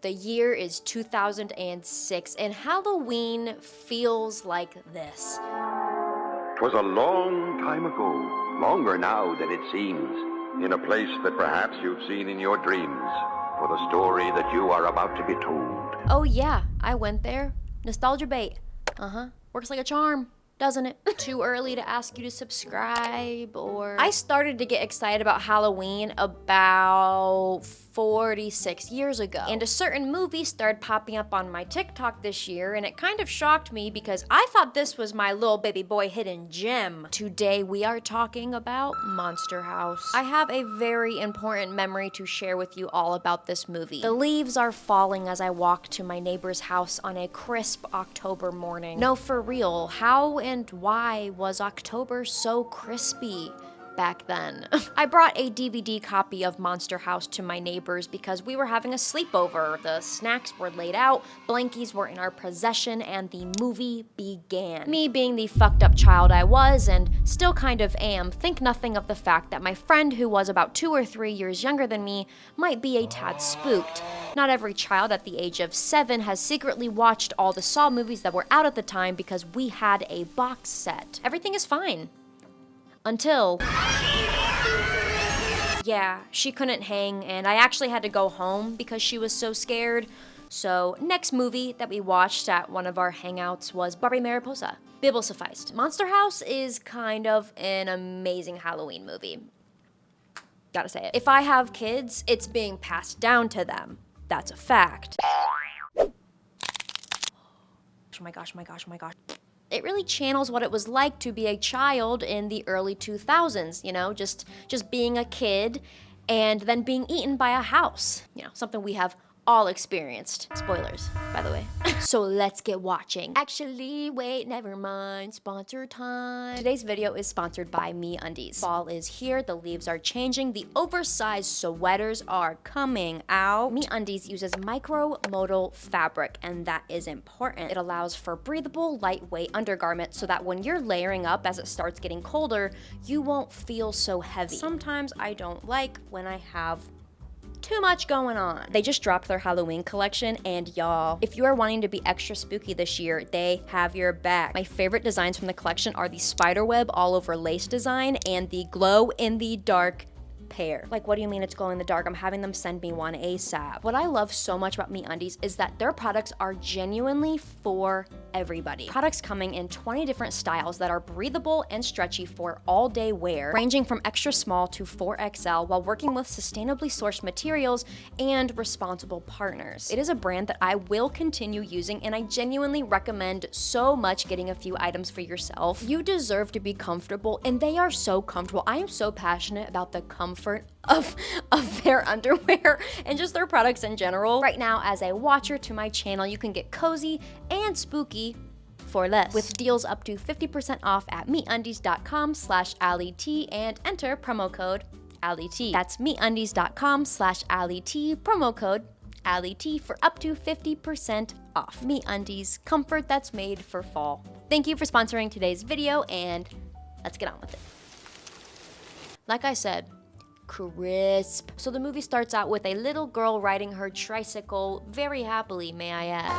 The year is 2006, and Halloween feels like this. 'Twas a long time ago, longer now than it seems, in a place that perhaps you've seen in your dreams, for the story that you are about to be told. Oh yeah, I went there. Nostalgia bait. Works like a charm, doesn't it? Too early to ask you to subscribe, or... I started to get excited about Halloween about 46 years ago. And a certain movie started popping up on my TikTok this year, and it kind of shocked me because I thought this was my little baby boy hidden gem. Today we are talking about Monster House. I have a very important memory to share with you all about this movie. The leaves are falling as I walk to my neighbor's house on a crisp October morning. No, for real, how and why was October so crispy back then? I brought a DVD copy of Monster House to my neighbors because we were having a sleepover. The snacks were laid out, blankies were in our possession, and the movie began. Me being the fucked up child I was, and still kind of am, think nothing of the fact that my friend, who was about 2 or 3 years younger than me, might be a tad spooked. Not every child at the age of 7 has secretly watched all the Saw movies that were out at the time because we had a box set. Everything is fine. Until... yeah, she couldn't hang, and I actually had to go home because she was so scared. So, next movie that we watched at one of our hangouts was Barbie Mariposa. Bibble sufficed. Monster House is kind of an amazing Halloween movie. Gotta say it. If I have kids, it's being passed down to them. That's a fact. Oh my gosh, oh my gosh, oh my gosh. It really channels what it was like to be a child in the early 2000s, you know, just being a kid and then being eaten by a house. You know, something we have all experienced. Spoilers, by the way. So let's get watching. Actually, wait, never mind. Sponsor time. Today's video is sponsored by MeUndies. Fall is here, the leaves are changing, the oversized sweaters are coming out. MeUndies uses micro-modal fabric, and that is important. It allows for breathable, lightweight undergarments so that when you're layering up as it starts getting colder, you won't feel so heavy. Sometimes I don't like when I have too much going on. They just dropped their Halloween collection, and y'all, if you are wanting to be extra spooky this year, they have your back. My favorite designs from the collection are the spiderweb all over lace design and the glow in the dark pair. Like, what do you mean it's glow in the dark? I'm having them send me one ASAP. What I love so much about MeUndies is that their products are genuinely for everybody. Products coming in 20 different styles that are breathable and stretchy for all day wear, ranging from extra small to 4XL, while working with sustainably sourced materials and responsible partners. It is a brand that I will continue using, and I genuinely recommend so much getting a few items for yourself. You deserve to be comfortable, and they are so comfortable. I am so passionate about the comfort of their underwear and just their products in general. Right now, as a watcher to my channel, you can get cozy and spooky for less, with deals up to 50% off at meundies.com/AllieT and enter promo code AllieT. That's meundies.com/AllieT, promo code AllieT for up to 50% off. MeUndies, comfort that's made for fall. Thank you for sponsoring today's video, and let's get on with it. Like I said, crisp. So the movie starts out with a little girl riding her tricycle very happily, may I add.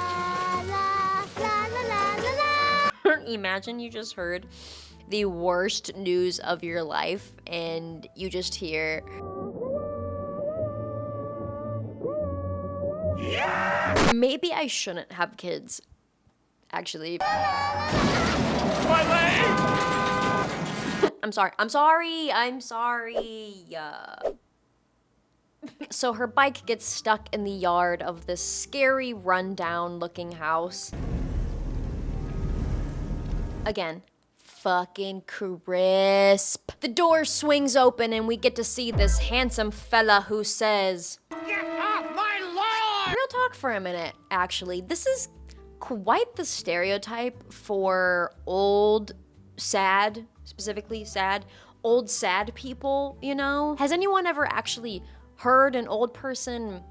La, la, la, la, la. Imagine you just heard the worst news of your life and you just hear... yeah! Maybe I shouldn't have kids, actually. My leg! I'm sorry. So her bike gets stuck in the yard of this scary, rundown looking house. Again, fucking crisp. The door swings open and we get to see this handsome fella who says, "Get off my lawn!" Real talk for a minute, actually. This is quite the stereotype for old, sad, specifically sad, old sad people, you know? Has anyone ever actually heard an old person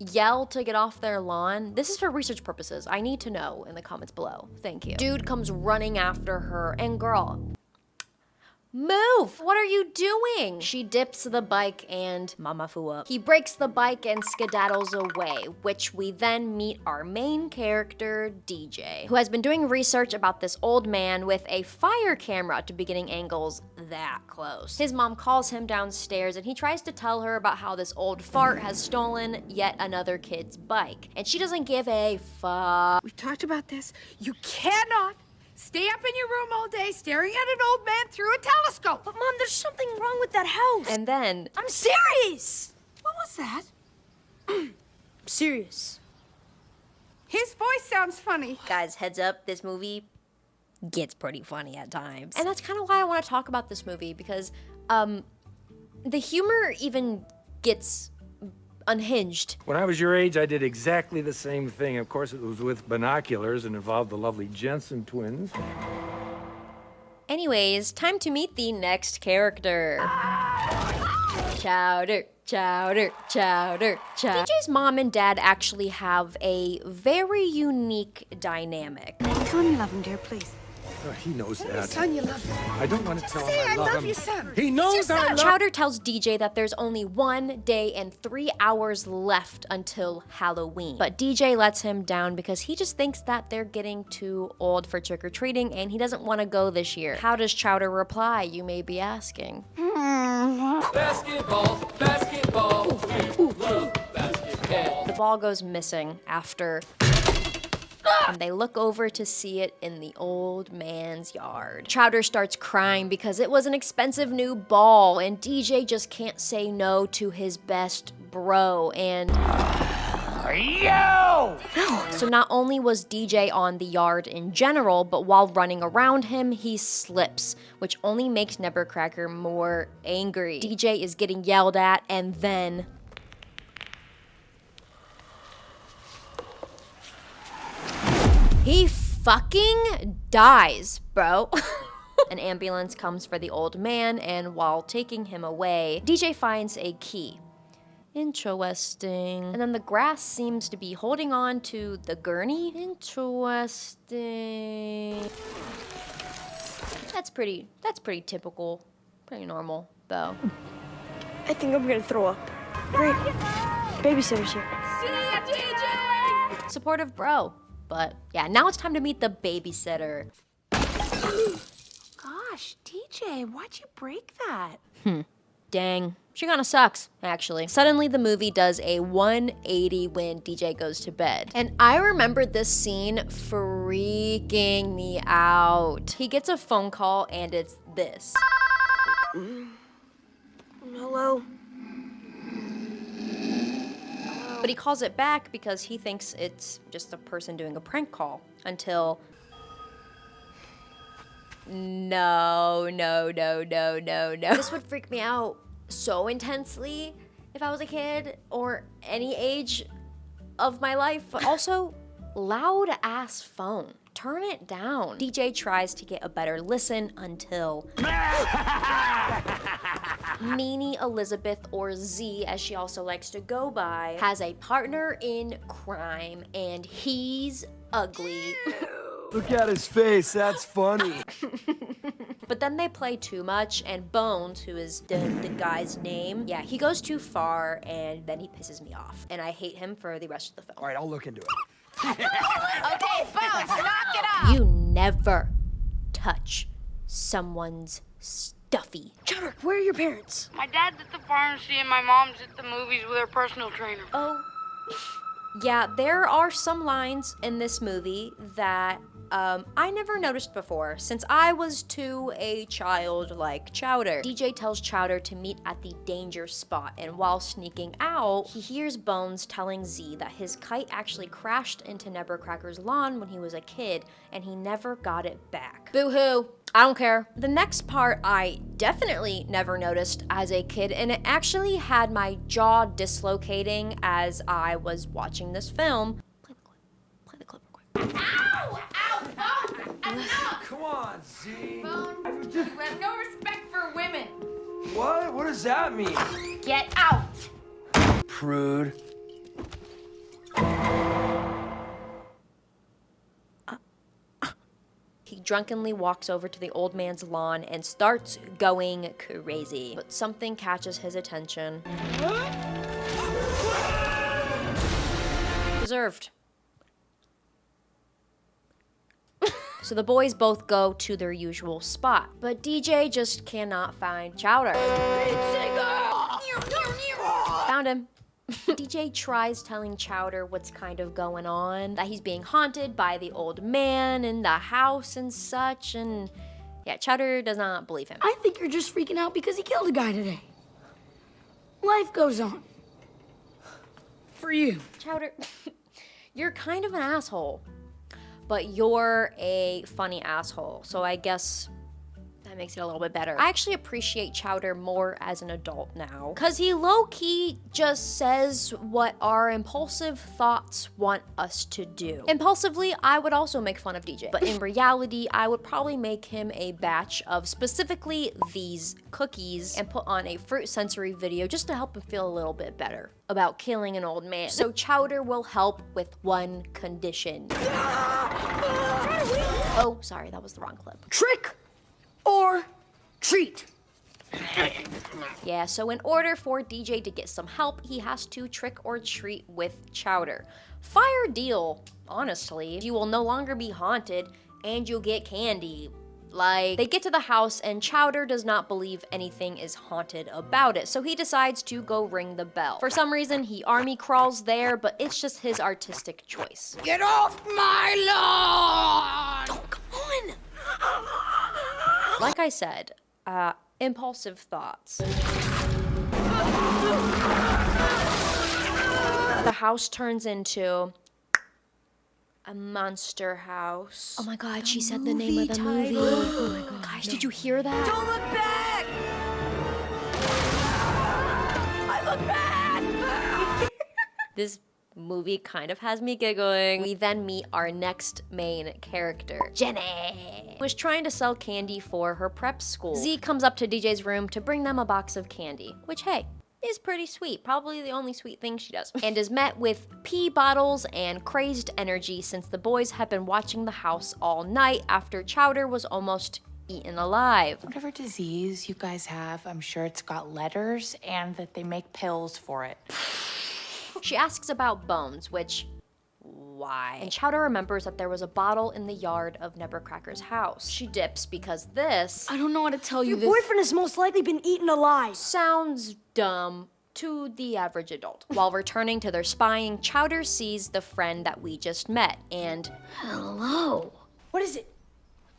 yell to get off their lawn? This is for research purposes. I need to know in the comments below. Thank you. Dude comes running after her, and girl, Move! What are you doing? She dips the bike and mama foo up. He breaks the bike and skedaddles away, which we then meet our main character, DJ, who has been doing research about this old man with a fire camera to be getting angles that close. His mom calls him downstairs and he tries to tell her about how this old fart has stolen yet another kid's bike. And she doesn't give a fuck. We've talked about this. You cannot stay up in your room all day staring at an old man through a telescope. But Mom, there's something wrong with that house. And then, I'm serious. What was that? I'm serious. His voice sounds funny. guys, heads up, this movie gets pretty funny at times. And that's kind of why I want to talk about this movie, because the humor even gets unhinged. When I was your age, I did exactly the same thing. Of course, it was with binoculars and involved the lovely Jensen twins. Anyways, time to meet the next character. Chowder, chowder, chowder, chowder. DJ's mom and dad actually have a very unique dynamic. Tell him you love him, dear, please. Oh, he knows Tell your that. son you love him. I don't want to tell Say him I love him. you, son. He knows I love Chowder tells DJ that there's only 1 day and 3 hours left until Halloween. But DJ lets him down because he just thinks that they're getting too old for trick-or-treating and he doesn't want to go this year. How does Chowder reply, you may be asking? Basketball, basketball, we love basketball. The ball goes missing after... and they look over to see it in the old man's yard. Chowder starts crying because it was an expensive new ball and DJ just can't say no to his best bro and... Yo! So not only was DJ on the yard in general, but while running around him, he slips, which only makes Nebbercracker more angry. DJ is getting yelled at and then... he fucking dies, bro. An ambulance comes for the old man, and while taking him away, DJ finds a key. Interesting. And then the grass seems to be holding on to the gurney. Interesting. That's pretty typical. Pretty normal, though. I think I'm gonna throw up. Great. Babysitter's here. See ya, DJ! Supportive bro. But yeah, now it's time to meet the babysitter. Gosh, DJ, why'd you break that? Dang. She kinda sucks, actually. Suddenly, the movie does a 180 when DJ goes to bed. And I remember this scene freaking me out. He gets a phone call, and it's this. Hello? But he calls it back because he thinks it's just a person doing a prank call. Until... No. This would freak me out so intensely if I was a kid or any age of my life. But also, loud ass phone. Turn it down. DJ tries to get a better listen until Meanie Elizabeth, or Z as she also likes to go by, has a partner in crime and he's ugly. Look at his face, that's funny. But then they play too much, and Bones, who is the guy's name, yeah, he goes too far, and then he pisses me off. And I hate him for the rest of the film. All right, I'll look into it. Okay, Bones, knock it off! You never touch someone's stuffy. Chowder, where are your parents? My dad's at the pharmacy and my mom's at the movies with her personal trainer. Oh. Yeah, there are some lines in this movie that I never noticed before, since I was too a child like Chowder. DJ tells Chowder to meet at the danger spot, and while sneaking out, he hears Bones telling Z that his kite actually crashed into Nebbercracker's lawn when he was a kid, and he never got it back. Boo-hoo. I don't care. The next part I definitely never noticed as a kid, and it actually had my jaw dislocating as I was watching this film. Play the clip. Play the clip real quick. Ow! Ow! Bones! Enough! Come on, Z. Bones, you have no respect for women. What? What does that mean? Get out! Prude. He drunkenly walks over to the old man's lawn and starts going crazy. But something catches his attention. Deserved. So the boys both go to their usual spot, but DJ just cannot find Chowder. Found him. DJ tries telling Chowder what's kind of going on, that he's being haunted by the old man in the house and such, and yeah, Chowder does not believe him. I think you're just freaking out because he killed a guy today. Life goes on. For you. Chowder, you're kind of an asshole, but you're a funny asshole, so I guess that makes it a little bit better. I actually appreciate Chowder more as an adult now, because he low-key just says what our impulsive thoughts want us to do. Impulsively, I would also make fun of DJ, but in reality, I would probably make him a batch of specifically these cookies and put on a fruit sensory video just to help him feel a little bit better about killing an old man. So Chowder will help with one condition. Oh, sorry, that was the wrong clip. Trick or treat. Yeah, so in order for DJ to get some help, he has to trick or treat with Chowder. Fire deal, honestly. You will no longer be haunted, and you'll get candy. Like, they get to the house, and Chowder does not believe anything is haunted about it, so he decides to go ring the bell. For some reason, he army crawls there, but it's just his artistic choice. Get off my lawn! Oh, come on. Like I said, impulsive thoughts. The house turns into a monster house. Oh my god, she said the name of the movie. Oh my god. Guys, did you hear that? Don't look back! I look back! This movie kind of has me giggling. We then meet our next main character, Jenny, who is trying to sell candy for her prep school. Z comes up to DJ's room to bring them a box of candy, which, hey, is pretty sweet. Probably the only sweet thing she does. And is met with pee bottles and crazed energy since the boys have been watching the house all night after Chowder was almost eaten alive. Whatever disease you guys have, I'm sure it's got letters and that they make pills for it. She asks about bones, which, why? And Chowder remembers that there was a bottle in the yard of Nebercracker's house. She dips because this I don't know how to tell you Your this. boyfriend has most likely been eaten alive. sounds dumb to the average adult. While returning to their spying, Chowder sees the friend that we just met, and Hello. What is it?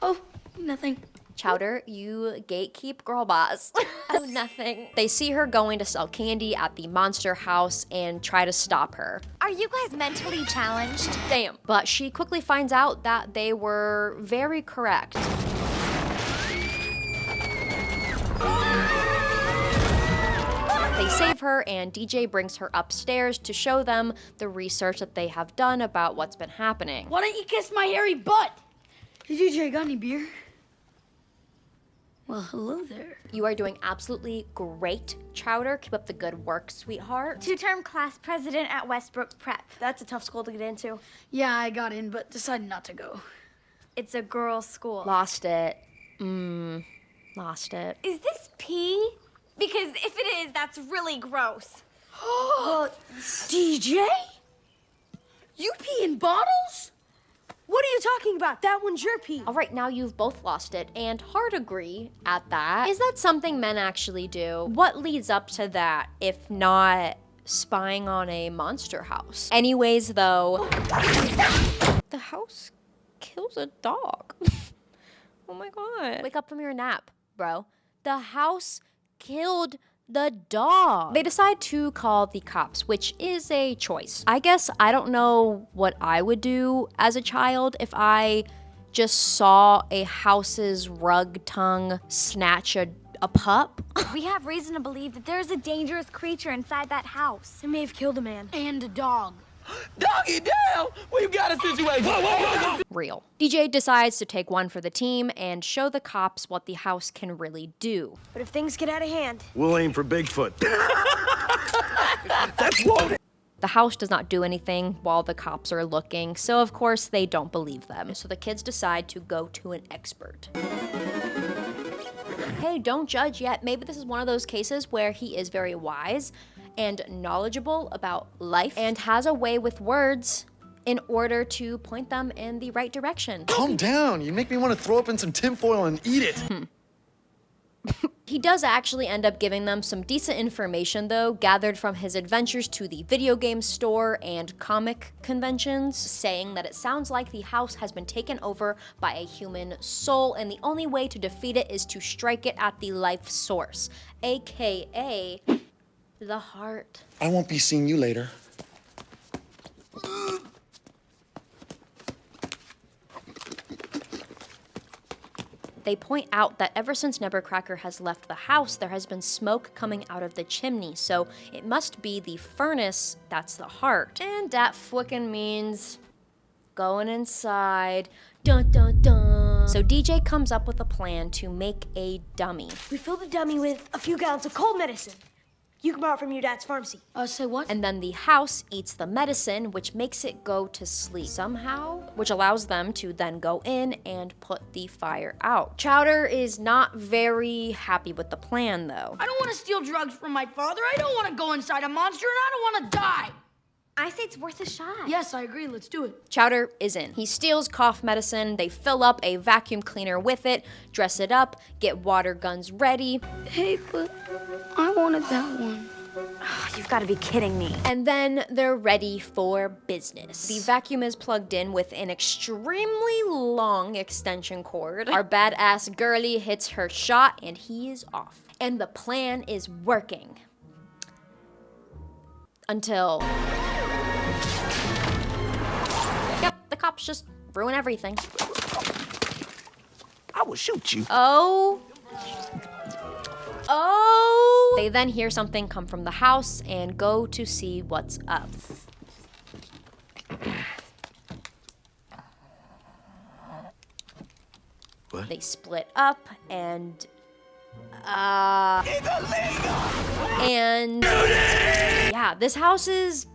Oh, nothing. Chowder, you gatekeep girl boss. Oh, nothing. They see her going to sell candy at the monster house and try to stop her. Are you guys mentally challenged? Damn. But she quickly finds out that they were very correct. They save her, and DJ brings her upstairs to show them the research that they have done about what's been happening. Why don't you kiss my hairy butt? Hey, DJ, got any beer? Well, hello there. You are doing absolutely great, Chowder. Keep up the good work, sweetheart. Two-term class president at Westbrook Prep. That's a tough school to get into. Yeah, I got in, but decided not to go. It's a girls' school. Lost it. Lost it. Is this pee? Because if it is, that's really gross. DJ? You pee in bottles? What are you talking about? That one's your pee. All right, now you've both lost it, and hard agree at that. Is that something men actually do? What leads up to that, if not spying on a monster house? Anyways, though, the house kills a dog. Oh my god. Wake up from your nap, bro. The house killed the dog. They decide to call the cops, which is a choice. I guess I don't know what I would do as a child if I just saw a house's rug tongue snatch a pup. We have reason to believe that there's a dangerous creature inside that house. It may have killed a man. And a dog. Doggy down! We've got a situation. Whoa. Real. DJ decides to take one for the team and show the cops what the house can really do. But if things get out of hand, We'll aim for Bigfoot. That's loaded. The house does not do anything while the cops are looking, so of course they don't believe them. So the kids decide to go to an expert. Hey, don't judge yet. Maybe this is one of those cases where he is very wise and knowledgeable about life and has a way with words in order to point them in the right direction. Calm down. You make me want to throw up in some tinfoil and eat it. He does actually end up giving them some decent information, though, gathered from his adventures to the video game store and comic conventions, saying that it sounds like the house has been taken over by a human soul, and the only way to defeat it is to strike it at the life source, aka the heart. I won't be seeing you later. They point out that ever since Nebuchadnezzar has left the house, there has been smoke coming out of the chimney, so it must be the furnace that's the heart. And that fucking means going inside. Dun dun dun. So DJ comes up with a plan to make a dummy. We fill the dummy with a few gallons of cold medicine. You can borrow it from your dad's pharmacy. Say what? And then the house eats the medicine, which makes it go to sleep somehow, which allows them to then go in and put the fire out. Chowder is not very happy with the plan, though. I don't want to steal drugs from my father. I don't want to go inside a monster, and I don't want to die. I say it's worth a shot. Yes, I agree. Let's do it. Chowder is in. He steals cough medicine, they fill up a vacuum cleaner with it, dress it up, get water guns ready. Hey, but I wanted that one. You've got to be kidding me. And then they're ready for business. The vacuum is plugged in with an extremely long extension cord. Our badass girly hits her shot and he is off. And the plan is working. Until... Yep, the cops just ruin everything. I will shoot you. Oh. They then hear something come from the house and go to see what's up. What? They split up and yeah, this house is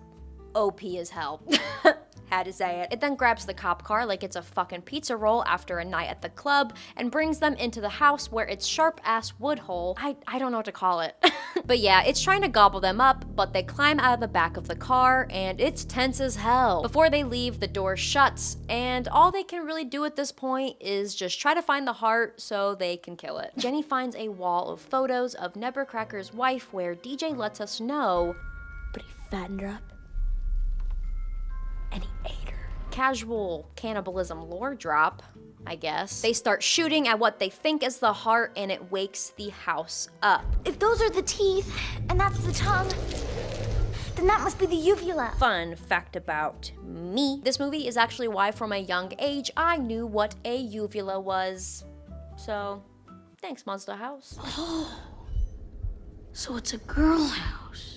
OP as hell. Had to say it. It then grabs the cop car like it's a fucking pizza roll after a night at the club and brings them into the house where its sharp-ass wood hole, I don't know what to call it. But yeah, it's trying to gobble them up, but they climb out of the back of the car and it's tense as hell. Before they leave, the door shuts and all they can really do at this point is just try to find the heart so they can kill it. Jenny finds a wall of photos of Nebuchadnezzar's wife where DJ lets us know, But he fattened her up. And he ate her. Casual cannibalism lore drop, I guess. They start shooting at what they think is the heart and it wakes the house up. If those are the teeth and that's the tongue, then that must be the uvula. Fun fact about me. This movie is actually why from a young age I knew what a uvula was. So, thanks Monster House. So it's a girl house.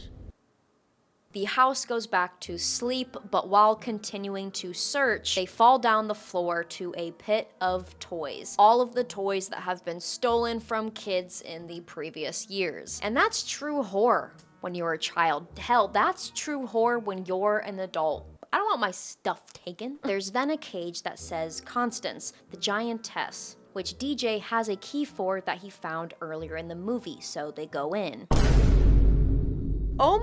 The house goes back to sleep, but while continuing to search, they fall down the floor to a pit of toys. All of the toys that have been stolen from kids in the previous years. And that's true horror when you're a child. Hell, that's true horror when you're an adult. I don't want my stuff taken. There's then a cage that says Constance, the giantess, which DJ has a key for that he found earlier in the movie, so they go in. Oh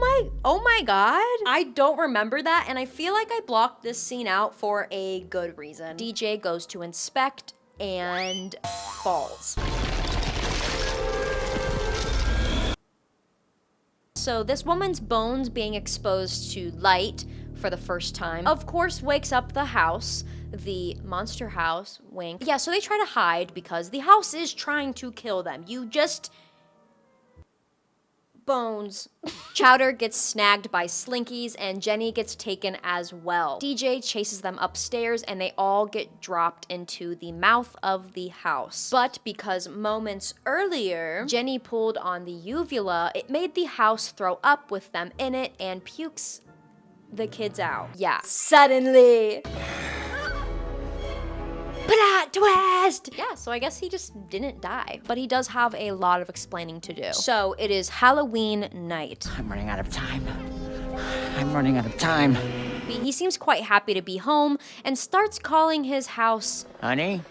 my god. I don't remember that, and I feel like I blocked this scene out for a good reason. DJ goes to inspect and falls. So this woman's bones being exposed to light for the first time, of course, wakes up the house, the monster house, wink. Yeah, so they try to hide because the house is trying to kill them. You just... bones. Chowder gets snagged by Slinkies and Jenny gets taken as well. DJ chases them upstairs and they all get dropped into the mouth of the house. But because moments earlier, Jenny pulled on the uvula, it made the house throw up with them in it and pukes the kids out. Yeah. Suddenly. Plot twist! Yeah, so I guess he just didn't die. But he does have a lot of explaining to do. So it is Halloween night. I'm running out of time. I'm running out of time. He seems quite happy to be home and starts calling his house. Honey?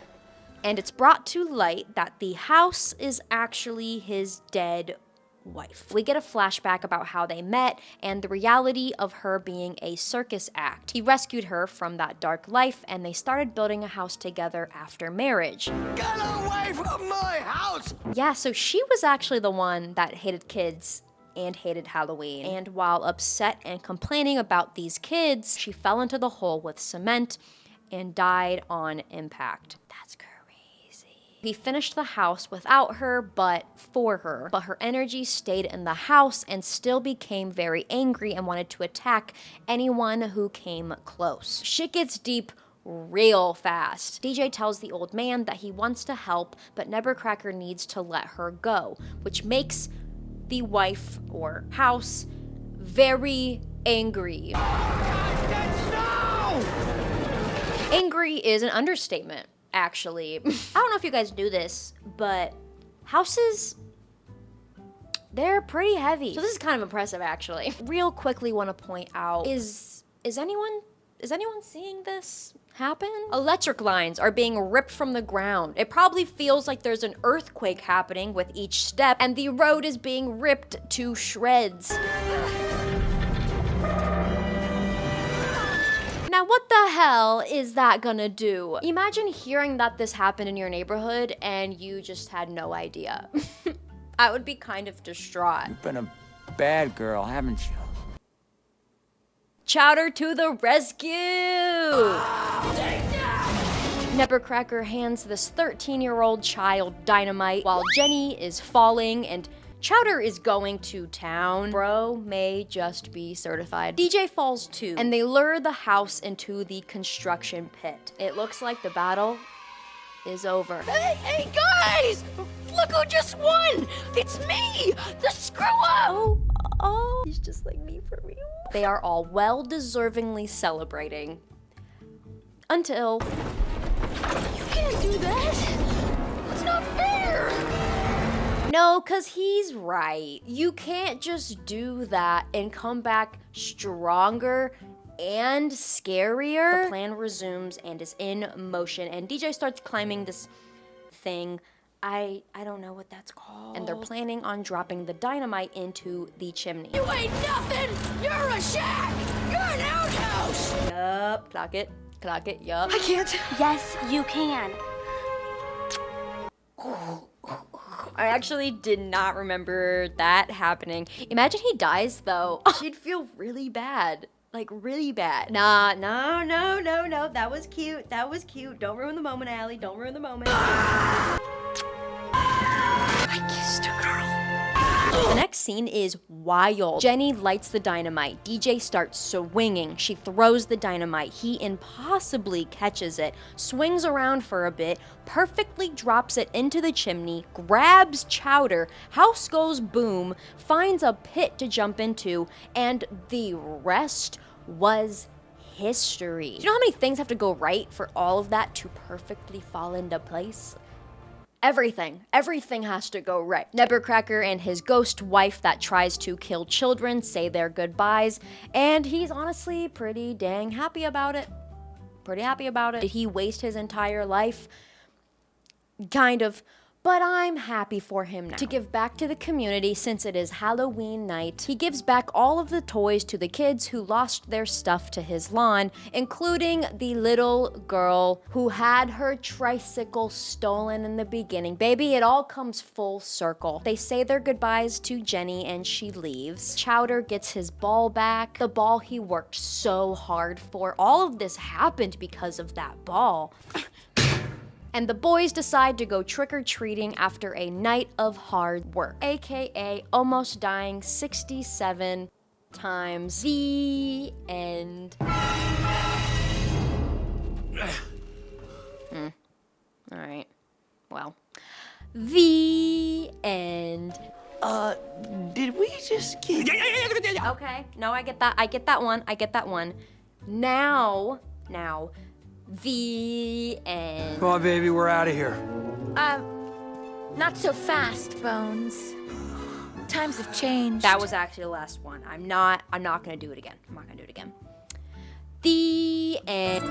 And it's brought to light that the house is actually his dead wife. We get a flashback about how they met and the reality of her being a circus act. He rescued her from that dark life and they started building a house together after marriage. Get away from my house! Yeah, so she was actually the one that hated kids and hated Halloween. And while upset and complaining about these kids, she fell into the hole with cement and died on impact. That's crazy. He finished the house without her, but for her. But her energy stayed in the house and still became very angry and wanted to attack anyone who came close. Shit gets deep real fast. DJ tells the old man that he wants to help, but Nebercracker needs to let her go, which makes the wife or house very angry. Angry is an understatement, actually. I don't know if you guys do this, but houses, they're pretty heavy. So this is kind of impressive, actually. Real quickly want to point out, is anyone seeing this happen? Electric lines are being ripped from the ground. It probably feels like there's an earthquake happening with each step, and the road is being ripped to shreds. Now, what the hell is that gonna do? Imagine hearing that this happened in your neighborhood and you just had no idea. I would be kind of distraught. You've been a bad girl, haven't you? Chowder to the rescue! Nebercracker hands this 13-year-old child dynamite while Jenny is falling and Chowder is going to town. Bro may just be certified. DJ falls too, and they lure the house into the construction pit. It looks like the battle is over. Hey guys! Look who just won! It's me! The screw-up! Oh, he's just like me for real. They are all well-deservingly celebrating. Until... You can't do that! That's not fair! No, cause he's right. You can't just do that and come back stronger and scarier. The plan resumes and is in motion, and DJ starts climbing this thing. I don't know what that's called. And they're planning on dropping the dynamite into the chimney. You ain't nothing! You're a shack! You're an outhouse! Yup, clock it, yup. I can't. Yes, you can. I actually did not remember that happening. Imagine he dies though. She'd feel really bad. Like really bad. Nah, no. That was cute. Don't ruin the moment, Allie. Don't ruin the moment. I kissed a girl. The next scene is wild. Jenny lights the dynamite. DJ starts swinging. She throws the dynamite. He impossibly catches it, swings around for a bit, perfectly drops it into the chimney, grabs Chowder, house goes boom, finds a pit to jump into, and the rest was history. Do you know how many things have to go right for all of that to perfectly fall into place? Everything has to go right. Nebercracker and his ghost wife that tries to kill children say their goodbyes, and he's honestly pretty dang happy about it. Did he waste his entire life? Kind of. But I'm happy for him now. To give back to the community since it is Halloween night, he gives back all of the toys to the kids who lost their stuff to his lawn, including the little girl who had her tricycle stolen in the beginning. Baby, it all comes full circle. They say their goodbyes to Jenny and she leaves. Chowder gets his ball back, the ball he worked so hard for. All of this happened because of that ball. And the boys decide to go trick-or-treating after a night of hard work, aka almost dying 67 times. The end. Alright. Well. The end. Did we just get... Okay, no, I get that one. Now, the end. Come on, baby, we're out of here. Not so fast, Bones. Times have changed. That was actually the last one. I'm not gonna do it again. I'm not gonna do it again. The end.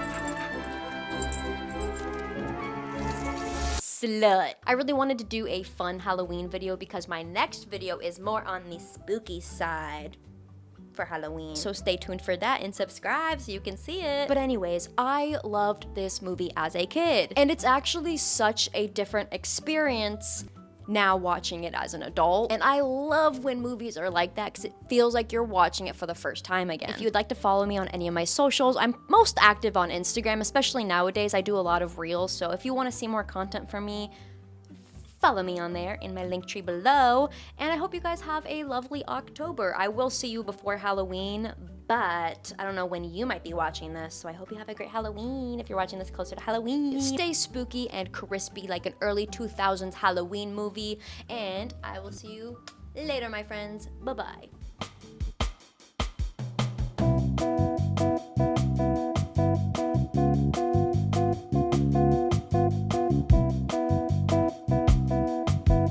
Slut. I really wanted to do a fun Halloween video because my next video is more on the spooky side for Halloween. So stay tuned for that and subscribe so you can see it. But anyways, I loved this movie as a kid. And it's actually such a different experience now watching it as an adult. And I love when movies are like that because it feels like you're watching it for the first time again. If you'd like to follow me on any of my socials, I'm most active on Instagram, especially nowadays. I do a lot of reels, so if you want to see more content from me, follow me on there in my link tree below. And I hope you guys have a lovely October. I will see you before Halloween, but I don't know when you might be watching this, so I hope you have a great Halloween if you're watching this closer to Halloween. Stay spooky and crispy like an early 2000s Halloween movie, and I will see you later, my friends. Bye-bye.